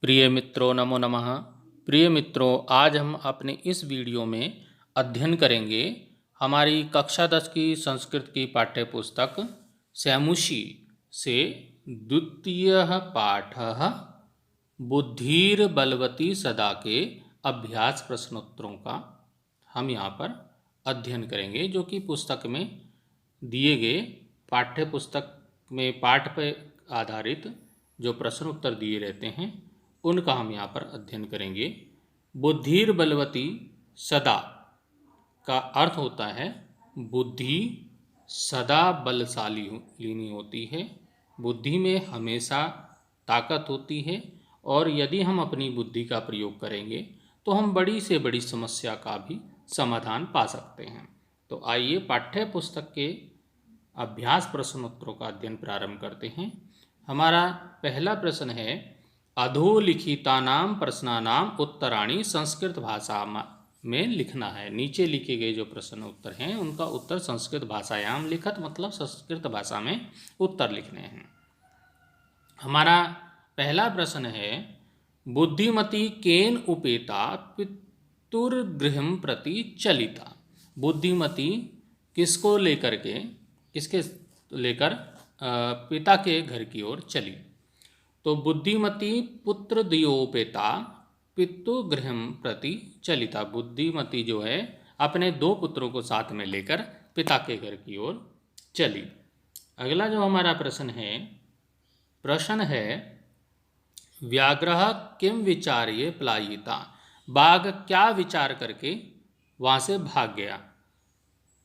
प्रिय मित्रों नमो नमः। प्रिय मित्रों, आज हम अपने इस वीडियो में अध्ययन करेंगे हमारी कक्षा 10 की संस्कृत की पाठ्य पुस्तक सैमुषी से द्वितीय पाठ बुद्धिर्बलवती सदा के अभ्यास प्रश्नोत्तरों का हम यहाँ पर अध्ययन करेंगे, जो कि पुस्तक में दिए गए पाठ्य पुस्तक में पाठ पर आधारित जो प्रश्न उत्तर दिए रहते हैं उनका हम यहाँ पर अध्ययन करेंगे। बुद्धिर्बलवती सदा का अर्थ होता है बुद्धि सदा बलशालिनी होती है, बुद्धि में हमेशा ताकत होती है और यदि हम अपनी बुद्धि का प्रयोग करेंगे तो हम बड़ी से बड़ी समस्या का भी समाधान पा सकते हैं। तो आइए पाठ्य पुस्तक के अभ्यास प्रश्नोत्तरों का अध्ययन प्रारंभ करते हैं। हमारा पहला प्रश्न है, अधोलिखितानां प्रश्नानां उत्तराणि संस्कृत भाषा में लिखना है। नीचे लिखे गए जो प्रश्न उत्तर हैं उनका उत्तर संस्कृत भाषायाम लिखत, मतलब संस्कृत भाषा में उत्तर लिखने हैं। हमारा पहला प्रश्न है, बुद्धिमती केन उपेता पितुर्गृहं प्रति चलिता। बुद्धिमती किसको लेकर के, किसके लेकर पिता के घर की ओर चली। तो बुद्धिमती पुत्र दियोपेता पितुर्गृहं प्रति चलिता। बुद्धिमती जो है अपने दो पुत्रों को साथ में लेकर पिता के घर की ओर चली। अगला जो हमारा प्रश्न है व्याघ्रः किम विचार्य पलायिता। बाघ क्या विचार करके वहाँ से भाग गया।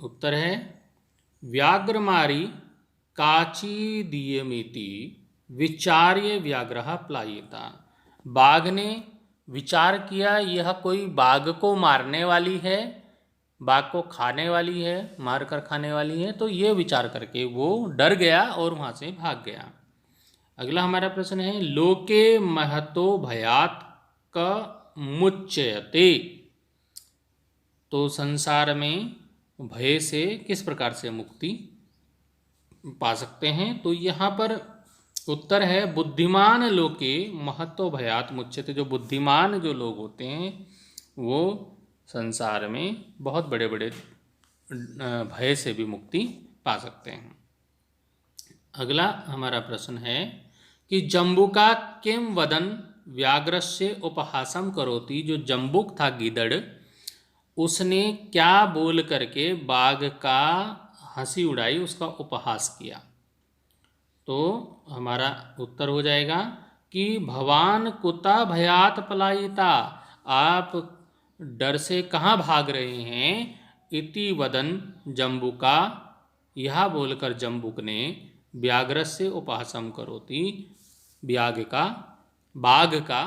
उत्तर है व्याघ्रमारी काचिदीयमिति विचार्य व्याघ्रः पलायिता। बाघ ने विचार किया यह कोई बाघ को मारने वाली है, बाघ को खाने वाली है, मार कर खाने वाली है, तो ये विचार करके वो डर गया और वहाँ से भाग गया। अगला हमारा प्रश्न है, लोके महतो भयात क मुच्यते। तो संसार में भय से किस प्रकार से मुक्ति पा सकते हैं। तो यहाँ पर उत्तर है बुद्धिमान लोके महतो भयात मुच्यते। जो बुद्धिमान जो लोग होते हैं वो संसार में बहुत बड़े बड़े भय से भी मुक्ति पा सकते हैं। अगला हमारा प्रश्न है कि जम्बुका किम वदन व्याघ्रस्य उपहासम करोति। जो जम्बुक था गीदड़, उसने क्या बोल करके बाघ का हंसी उड़ाई, उसका उपहास किया। तो हमारा उत्तर हो जाएगा कि भवान कुता भयात पलायिता। आप डर से कहाँ भाग रहे हैं। इति वदन जम्बुका, यह बोलकर जम्बुक ने व्याघ्रस्य उपहासम करोति, बाघ का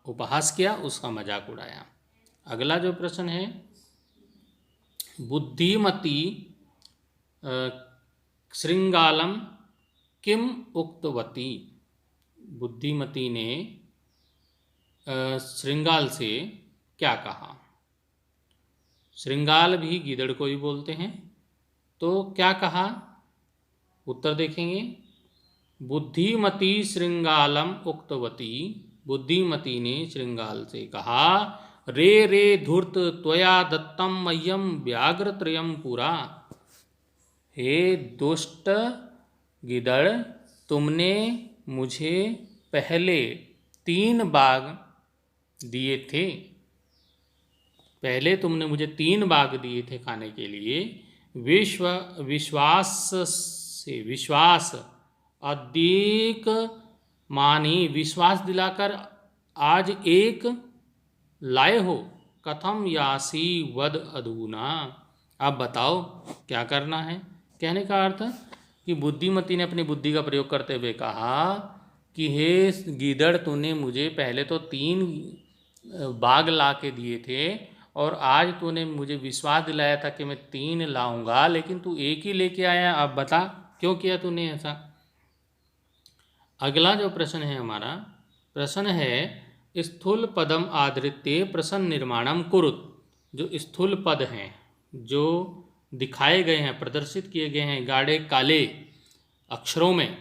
उपहास किया, उसका मजाक उड़ाया। अगला जो प्रश्न है, बुद्धिमती श्रृंगालम किम उक्तवती। बुद्धिमती ने श्रृंगाल से क्या कहा। श्रृंगाल भी गीदड़ को ही बोलते हैं, तो क्या कहा उत्तर देखेंगे। बुद्धिमती श्रृंगालम उक्तवती। बुद्धिमती ने श्रृंगाल से कहा, रे रे धूर्त त्वया दत्तम मह्यम व्याघ्रत्रयम पुरा। हे दुष्ट गीदड़, तुमने मुझे पहले 3 बाघ दिए थे, पहले तुमने मुझे 3 बाघ दिए थे खाने के लिए। विश्वास अधिक मानी, विश्वास दिलाकर आज एक लाए हो। कथम यासी वद अधूना। अब बताओ क्या करना है। कहने का अर्थ कि बुद्धिमती ने अपनी बुद्धि का प्रयोग करते हुए कहा कि हे गीदड़, तूने मुझे पहले तो 3 बाघ ला के दिए थे और आज तूने मुझे विश्वास दिलाया था कि मैं 3 लाऊंगा, लेकिन तू एक ही लेके आया। अब बता क्यों किया तूने ऐसा। अगला जो प्रश्न है हमारा प्रश्न है, स्थूल पदम आधृत्य प्रश्न निर्माणम कुरुत। जो स्थूल पद हैं जो दिखाए गए हैं, प्रदर्शित किए गए हैं गाढ़े काले अक्षरों में,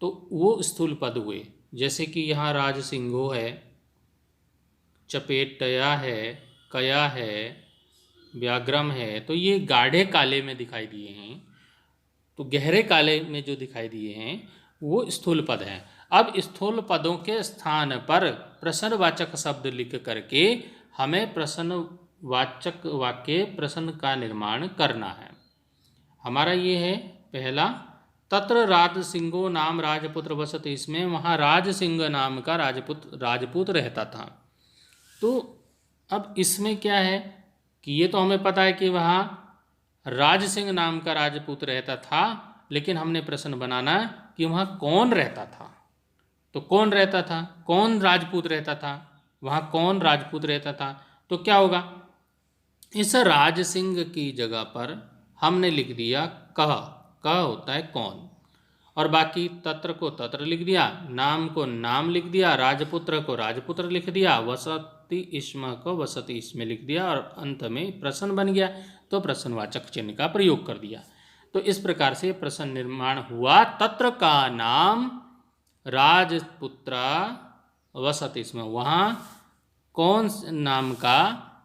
तो वो स्थूल पद हुए। जैसे कि यहाँ राजसिंहो है, चपेटया है, कया है, व्याघ्रम है, तो ये गाढ़े काले में दिखाई दिए हैं। तो गहरे काले में जो दिखाई दिए हैं वो स्थूल पद हैं। अब स्थूल पदों के स्थान पर प्रश्नवाचक शब्द लिख करके हमें प्रश्नवाचक वाक्य प्रश्न का निर्माण करना है। हमारा ये है पहला, तत्र राजसिंहो नाम राजपुत्र वसति, इसमें वहाँ राजसिंह नाम का राजपूत रहता था। तो अब इसमें क्या है कि ये तो हमें पता है कि वहाँ राजसिंह नाम का राजपूत रहता था, लेकिन हमने प्रश्न बनाना है कि वहाँ कौन रहता था। तो कौन रहता था, कौन राजपूत रहता था, वहाँ कौन राजपूत रहता था। तो क्या होगा, इस राजसिंह की जगह पर हमने लिख दिया कह होता है कौन, और बाकी तत्र को तत्र लिख दिया, नाम को नाम लिख दिया, राजपुत्र को राजपुत्र लिख दिया, वसति इस्म को वसति इसमें लिख दिया, और अंत में प्रश्न बन गया तो प्रश्नवाचक चिन्ह का प्रयोग कर दिया। तो इस प्रकार से प्रश्न निर्माण हुआ। तत्र का नाम राजपुत्र वसति इसमें, वहाँ कौन नाम का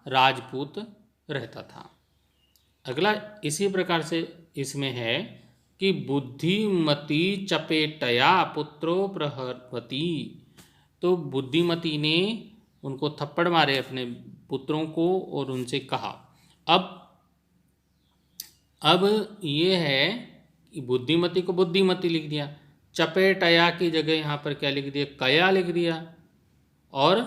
राजपूत रहता था। अगला इसी प्रकार से इसमें है कि बुद्धिमती चपेटया पुत्रो प्रहरवती, तो बुद्धिमती ने उनको थप्पड़ मारे अपने पुत्रों को और उनसे कहा। अब ये है कि बुद्धिमती को बुद्धिमती लिख दिया, चपेटया की जगह यहाँ पर क्या लिख दिया, कया लिख दिया, और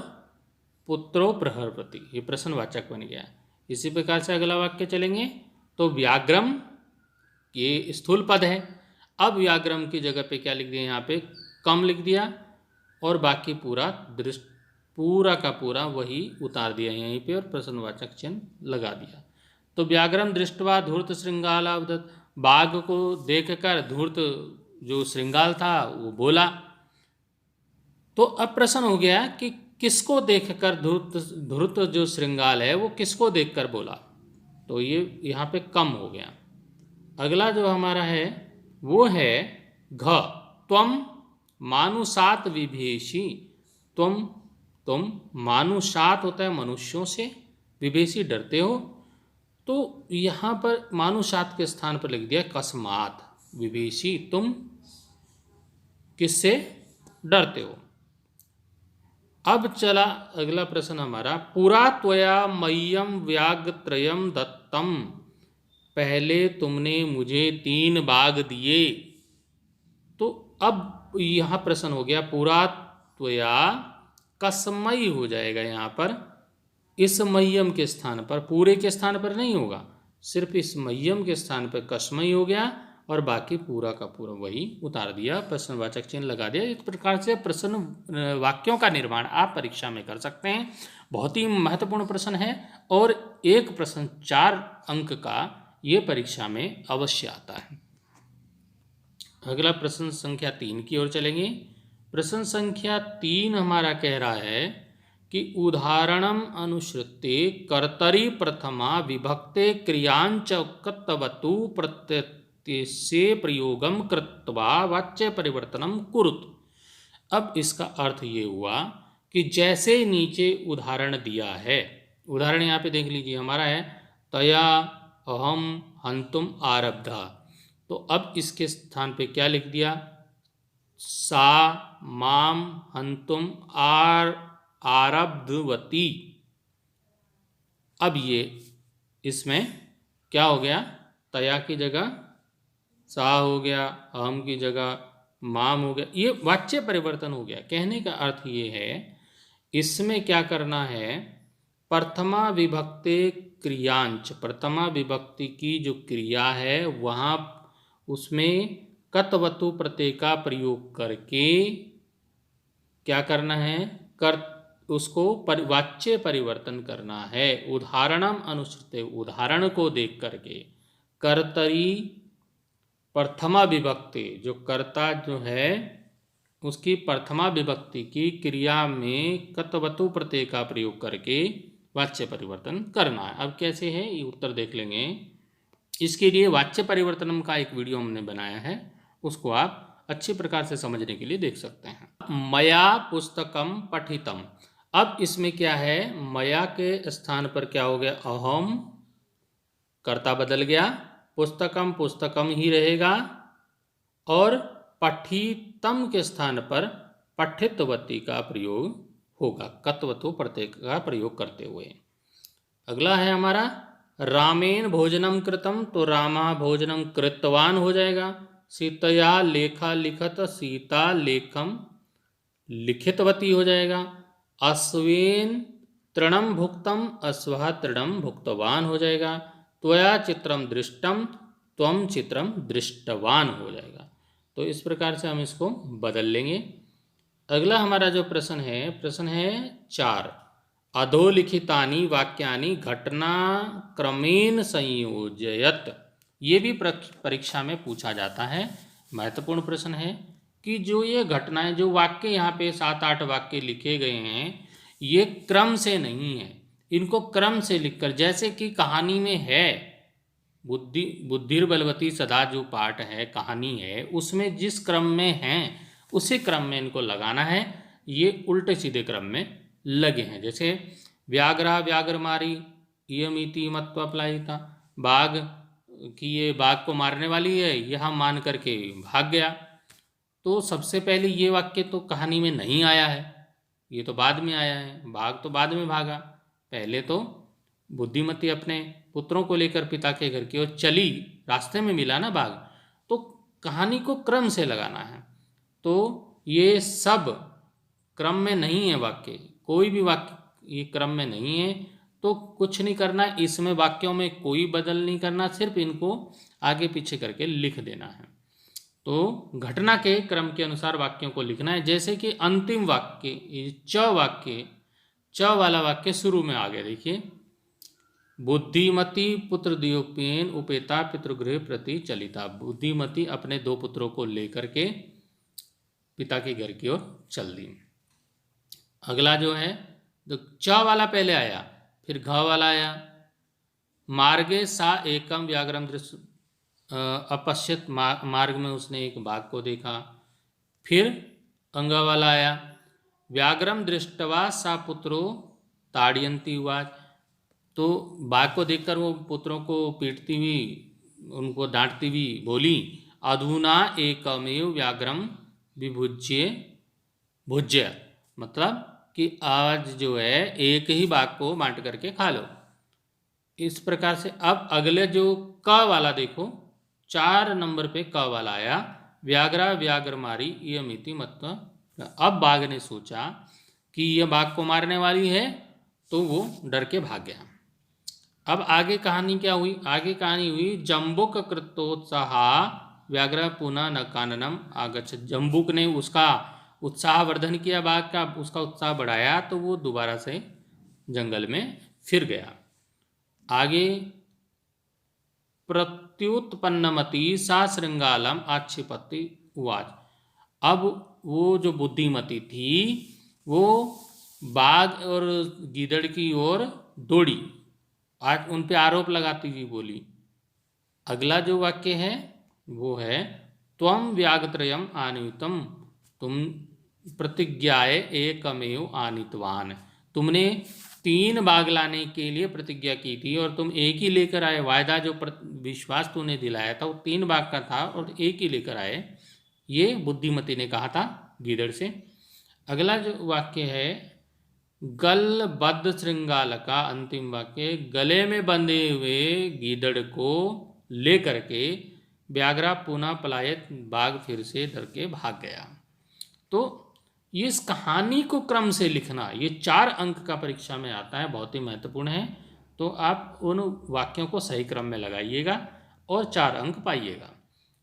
पुत्रो प्रहरवती ये प्रश्नवाचक बन गया। इसी प्रकार से अगला वाक्य चलेंगे। तो व्याघ्रम ये स्थूल पद है, अब व्याघ्रम की जगह पे क्या लिख दिया, यहाँ पे कम लिख दिया, और बाकी पूरा का पूरा वही उतार दिया यहीं पे और प्रश्नवाचक चिन्ह लगा दिया। तो व्याघ्रम दृष्टवा धूर्त श्रृंगाल अवदत्, बाघ को देखकर धूर्त जो श्रृंगाल था वो बोला। तो अब प्रश्न हो गया कि किसको देखकर धूर्त जो श्रृंगाल है वो किसको देखकर बोला, तो ये यहाँ पे कम हो गया। अगला जो हमारा है वो है घ, त्वम मानुषात विभेषी, तुम मानुषात होता है मनुष्यों से, विभेषी डरते हो, तो यहाँ पर मानुषात के स्थान पर लिख दिया कस्मात, विभेषी तुम किससे डरते हो। अब चला अगला प्रश्न हमारा, पुरा त्वया मह्यम व्याघ्रत्रयम दत्तम, पहले तुमने मुझे 3 बाघ दिए। तो अब यहाँ प्रश्न हो गया, पुरा त्वया कसमयी हो जाएगा यहाँ पर, इस मह्यम के स्थान पर, पूरे के स्थान पर नहीं होगा, सिर्फ इस मह्यम के स्थान पर कसमयी हो गया, और बाकी पूरा का पूरा वही उतार दिया, प्रश्नवाचक चिन्ह लगा दिया। इस प्रकार से प्रश्न वाक्यों का निर्माण आप परीक्षा में कर सकते हैं। बहुत ही महत्वपूर्ण प्रश्न है, और एक प्रश्न 4 अंक का ये परीक्षा में अवश्य आता है। अगला प्रश्न संख्या 3 की ओर चलेंगे। प्रश्न संख्या 3 हमारा कह रहा है कि उदाहरणम अनुसृत्य कर्तरि प्रथमा विभक्ते क्रियांच कर्तवतु प्रत्यय प्रयोगम कृत्वा वाच्य परिवर्तनम कुरुत। अब इसका अर्थ ये हुआ कि जैसे नीचे उदाहरण दिया है, उदाहरण यहाँ पे देख लीजिए हमारा है तया अहम हंतुम आरब्धा, तो अब इसके स्थान पे क्या लिख दिया, सा माम हंतुम आरब्धवती। अब ये इसमें क्या हो गया, तया की जगह सा हो गया, अहम की जगह माम हो गया, ये वाच्य परिवर्तन हो गया। कहने का अर्थ ये है, इसमें क्या करना है, प्रथमा विभक्ति क्रियांच, प्रथमा विभक्ति की जो क्रिया है वहाँ उसमें कतवतु प्रत्यय का प्रयोग करके क्या करना है, उसको वाच्य परिवर्तन करना है। उदाहरणम अनुसृत्य, उदाहरण को देख करके, कर्तरी प्रथमा विभक्ति, जो कर्ता जो है उसकी प्रथमा विभक्ति की क्रिया में कतवतु प्रत्यय का प्रयोग करके वाच्य परिवर्तन करना है। अब कैसे है ये उत्तर देख लेंगे। इसके लिए वाच्य परिवर्तन का एक वीडियो हमने बनाया है, उसको आप अच्छी प्रकार से समझने के लिए देख सकते हैं। मया पुस्तकम पठितम, अब इसमें क्या है, मया के स्थान पर क्या हो गया, अहम, कर्ता बदल गया, पुस्तकम पुस्तकम ही रहेगा, और पठितम के स्थान पर पठितवती का प्रयोग होगा, कत्वतो प्रत्यय का प्रयोग करते हुए। अगला है हमारा रामेण भोजनम कृतम, तो रामा भोजनम कृतवान हो जाएगा। सीतया लेखा लिखत, सीता लेखम लिखितवती हो जाएगा। अश्वेन तृणम भुक्तम, अश्वः तृणम भुक्तवान हो जाएगा। त्वया चित्रम दृष्टम, त्वम चित्रम दृष्टवान हो जाएगा। तो इस प्रकार से हम इसको बदल लेंगे। अगला हमारा जो प्रश्न है 4, अधोलिखितानि वाक्यानि घटना क्रमेण संयोजयत। ये भी परीक्षा में पूछा जाता है, महत्वपूर्ण प्रश्न है कि जो ये घटनाएं, जो वाक्य यहाँ पे 7-8 वाक्य लिखे गए हैं, ये क्रम से नहीं है। इनको क्रम से लिखकर, जैसे कि कहानी में है बुद्धिर्बलवती सदा जो पाठ है, कहानी है, उसमें जिस क्रम में है उसी क्रम में इनको लगाना है। ये उल्टे सीधे क्रम में लगे हैं। जैसे व्याघ्रा व्याघ्र मारी, इयमिति मत्वा पलायिता, बाघ की ये बाघ को मारने वाली है, यह मान करके भाग गया। तो सबसे पहले ये वाक्य तो कहानी में नहीं आया है, ये तो बाद में आया है। बाघ तो बाद में भागा, पहले तो बुद्धिमती अपने पुत्रों को लेकर पिता के घर की ओर चली, रास्ते में मिला ना बाघ। तो कहानी को क्रम से लगाना है। तो ये सब क्रम में नहीं है वाक्य, कोई भी वाक्य ये क्रम में नहीं है। तो कुछ नहीं करना, इसमें वाक्यों में कोई बदल नहीं करना, सिर्फ इनको आगे पीछे करके लिख देना है। तो घटना के क्रम के अनुसार वाक्यों को लिखना है। जैसे कि अंतिम वाक्य, च वाला वाक्य शुरू में आ गया, देखिए, बुद्धिमती पुत्र द्योपेन उपेता पितृगृह प्रति चलिता। बुद्धिमती अपने 2 पुत्रों को लेकर के पिता के घर की ओर चल दी। अगला जो है, तो च वाला पहले आया, फिर घ वाला आया। मार्गे सा एकम व्याघ्रम दृश्य अपश्यत, मार्ग में उसने एक बाघ को देखा। फिर अंगा वाला आया, व्याघ्रम दृष्टवा सा पुत्रो ताड़यंती हुआ। तो बाघ को देखकर वो पुत्रों को पीटती हुई, उनको डांटती हुई बोली, अधुना एकमेव व्याघ्रम विभुज्य भुज्य, मतलब कि आज जो है एक ही बाघ को बांट करके खा लो। इस प्रकार से अब अगले जो क वाला देखो, 4 नंबर पे क वाला आया, व्याघ्रा व्याघ्र मारी इयमिति मत्वा। अब बाघ ने सोचा कि यह बाघ को मारने वाली है, तो वो डर के भाग गया। अब आगे कहानी क्या हुई, आगे कहानी हुई, जम्बुक कृतोत्साहा व्याघ्र पुनः न काननम आगच्छ। जम्बुक ने उसका उत्साहवर्धन किया, बाघ का उसका उत्साह बढ़ाया, तो वो दोबारा से जंगल में फिर गया। आगे प्रत्युत्पन्नमति सा श्रृंगालम आक्षिपति उवाच। अब वो जो बुद्धिमती थी, वो बाघ और गीदड़ की ओर दौड़ी, आज उन पे आरोप लगाती हुई बोली। अगला जो वाक्य है वो है, त्वम व्याघ्रत्रयम आनीतम, तुम प्रतिज्ञाए एकमेव आनीतवान। तुमने 3 बाघ लाने के लिए प्रतिज्ञा की थी और तुम एक ही लेकर आए। वायदा जो विश्वास तूने दिलाया था वो 3 बाघ का था और एक ही लेकर आए, ये बुद्धिमती ने कहा था गीदड़ से। अगला जो वाक्य है, गलबद्ध श्रृंगाल का अंतिम वाक्य, गले में बंधे हुए गीदड़ को लेकर के व्याघ्रा पुनः पलायत, बाघ फिर से डर के भाग गया। तो ये इस कहानी को क्रम से लिखना, ये 4 अंक का परीक्षा में आता है, बहुत ही महत्वपूर्ण है। तो आप उन वाक्यों को सही क्रम में लगाइएगा और 4 अंक पाइएगा।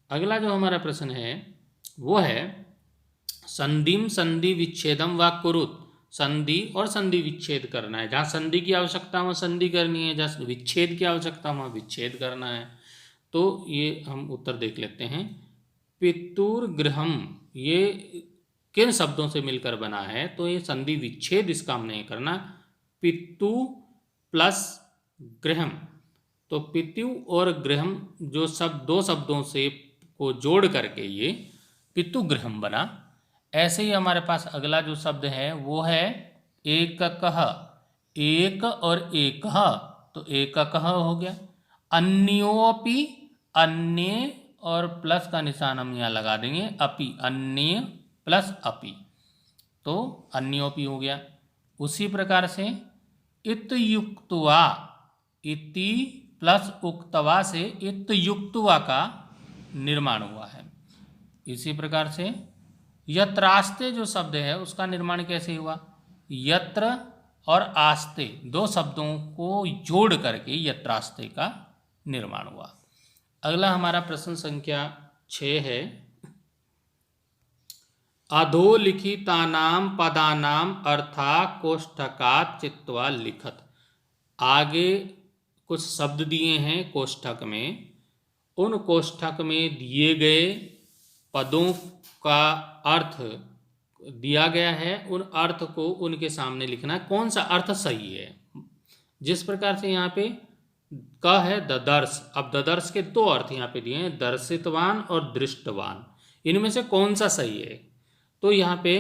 अगला जो हमारा प्रश्न है वो है, संधिम संधि विच्छेदम व कुरुत। संधि और संधि विच्छेद करना है, जहाँ संधि की आवश्यकता वहाँ संधि करनी है, जहाँ विच्छेद की आवश्यकता वहाँ विच्छेद करना है। तो ये हम उत्तर देख लेते हैं। पितुर्गृहम, ये किन शब्दों से मिलकर बना है, तो ये संधि विच्छेद इसका हम नहीं करना। पितु प्लस गृहम, तो पितु और गृहम जो 2 शब्दों से को जोड़ करके ये पितुगृहम बना। ऐसे ही हमारे पास अगला जो शब्द है वो है एककः, एक और एकः, तो एककः हो गया। अन्योपि, अन्य और प्लस का निशान हम यहाँ लगा देंगे, अपि, अन्य प्लस अपि, तो अन्योपि हो गया। उसी प्रकार से इतयुक्त्वा, इति प्लस उक्तवा से इतयुक्त्वा का निर्माण हुआ है। इसी प्रकार से यत्रास्ते जो शब्द है उसका निर्माण कैसे हुआ, यत्र और आस्ते दो शब्दों को जोड़ करके यत्रास्ते का निर्माण हुआ। अगला हमारा प्रश्न संख्या 6 है, अधोलिखितानां पदानां अर्था कोष्ठकात् चित्वा लिखत। आगे कुछ शब्द दिए हैं कोष्ठक में, उन कोष्ठक में दिए गए पदों का अर्थ दिया गया है, उन अर्थ को उनके सामने लिखना है, कौन सा अर्थ सही है। जिस प्रकार से यहाँ पे क है ददर्श, अब ददर्श के दो अर्थ यहाँ पे दिए हैं, दर्शितवान और दृष्टवान, इनमें से कौन सा सही है, तो यहाँ पे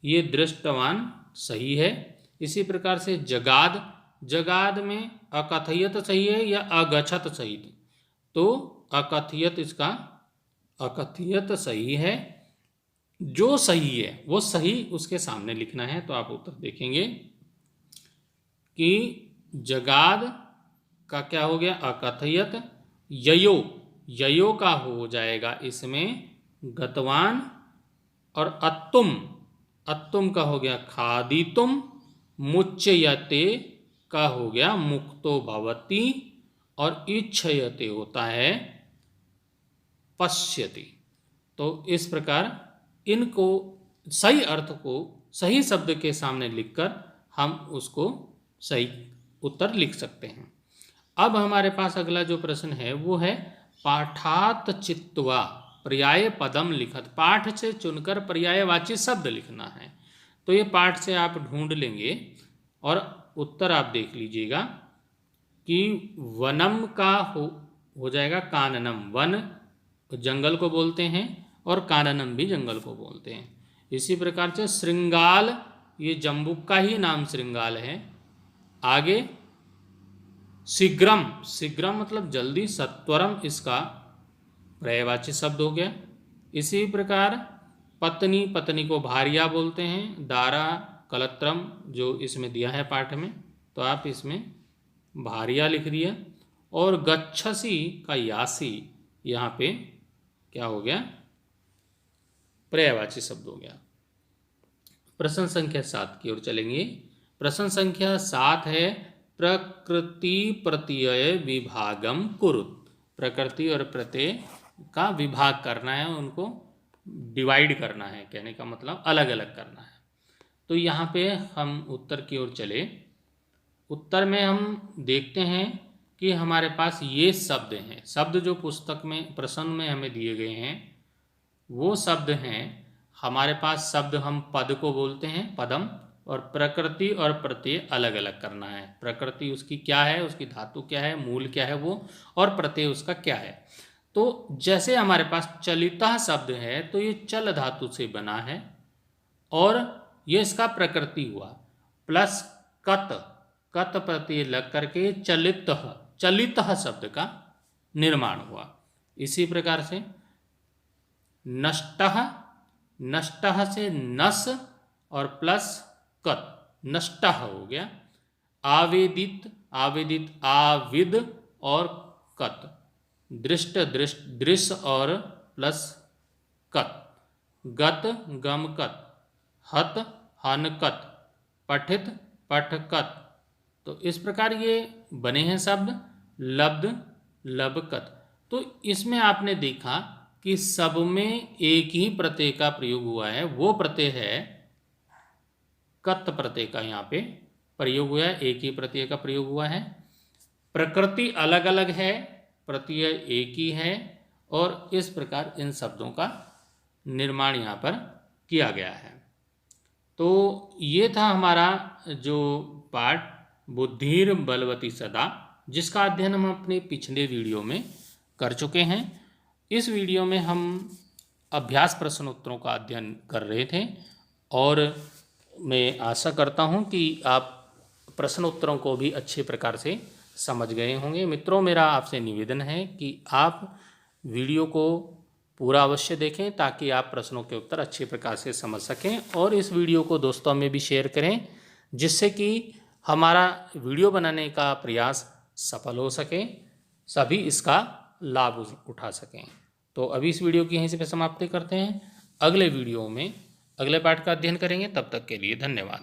ये दृष्टवान सही है। इसी प्रकार से जगाद, जगाद में अकथयत सही है या अगछत सही, तो अकथयत, इसका अकथयत सही है। जो सही है वो सही उसके सामने लिखना है, तो आप उत्तर देखेंगे कि जगाद का क्या हो गया अकथयत, ययो, ययो का हो जाएगा इसमें गतवान, और अत्तुम, अत्तुम का हो गया खादितुम, मुच्यते का हो गया मुक्तो भवति, और इच्छयते होता है पश्यति। तो इस प्रकार इनको सही अर्थ को सही शब्द के सामने लिखकर हम उसको सही उत्तर लिख सकते हैं। अब हमारे पास अगला जो प्रश्न है वो है पाठात चित्वा पर्याय पदम लिखत। पाठ से चुनकर पर्यायवाची शब्द लिखना है, तो ये पाठ से आप ढूंढ लेंगे और उत्तर आप देख लीजिएगा कि वनम का हो जाएगा काननम, वन जंगल को बोलते हैं और काननम भी जंगल को बोलते हैं। इसी प्रकार से श्रृंगाल, ये जम्बुक का ही नाम श्रृंगाल है। आगे शीघ्रम, शीघ्रम मतलब जल्दी, सत्वरम इसका पर्यायवाची शब्द हो गया। इसी प्रकार पत्नी, पत्नी को भारिया बोलते हैं, दारा कलत्रम जो इसमें दिया है पाठ में, तो आप इसमें भारिया लिख दिया। और गच्छसी का यासी यहाँ पे क्या हो गया पर्यायवाची शब्द हो गया। प्रश्न संख्या 7 की ओर चलेंगे। प्रश्न संख्या 7 है प्रकृति प्रत्यय विभागम कुरुत। प्रकृति और प्रत्यय का विभाग करना है, उनको डिवाइड करना है, कहने का मतलब अलग अलग करना है। तो यहाँ पे हम उत्तर की ओर चले। उत्तर में हम देखते हैं कि हमारे पास ये शब्द हैं, शब्द जो पुस्तक में प्रश्न में हमें दिए गए हैं वो शब्द हैं। हमारे पास शब्द हम पद को बोलते हैं पदम, और प्रकृति और प्रत्यय अलग अलग करना है। प्रकृति उसकी क्या है, उसकी धातु क्या है, मूल क्या है वो, और प्रत्यय उसका क्या है। तो जैसे हमारे पास चलिता शब्द है तो ये चल धातु से बना है और ये इसका प्रकृति हुआ, प्लस कत, कत प्रत्यय लग करके चलित, चलित शब्द का निर्माण हुआ। इसी प्रकार से नष्टः, नष्टः से नस और प्लस कत, नष्टः हो गया। आवेदित, आवेदित आविद और कत, दृष्ट, दृष्ट दृश्य और प्लस कत, गत गमकत, हत हनकत, पठित पठकत। तो इस प्रकार ये बने हैं शब्द। लब्ध लबकत, तो इसमें आपने देखा कि सब में एक ही प्रत्यय का प्रयोग हुआ है, वो प्रत्यय है कत प्रत्यय का यहाँ पे प्रयोग हुआ है, एक ही प्रत्यय का प्रयोग हुआ है। प्रकृति अलग अलग है, प्रत्यय एक ही है, और इस प्रकार इन शब्दों का निर्माण यहाँ पर किया गया है। तो ये था हमारा जो पाठ बुद्धिर बलवती सदा, जिसका अध्ययन हम अपने पिछले वीडियो में कर चुके हैं। इस वीडियो में हम अभ्यास प्रश्नोत्तरों का अध्ययन कर रहे थे और मैं आशा करता हूं कि आप प्रश्नोत्तरों को भी अच्छे प्रकार से समझ गए होंगे। मित्रों, मेरा आपसे निवेदन है कि आप वीडियो को पूरा अवश्य देखें ताकि आप प्रश्नों के उत्तर अच्छे प्रकार से समझ सकें और इस वीडियो को दोस्तों में भी शेयर करें, जिससे कि हमारा वीडियो बनाने का प्रयास सफल हो सके, सभी इसका लाभ उठा सकें। तो अभी इस वीडियो की यहीं से समाप्ति करते हैं। अगले वीडियो में अगले पाठ का अध्ययन करेंगे। तब तक के लिए धन्यवाद।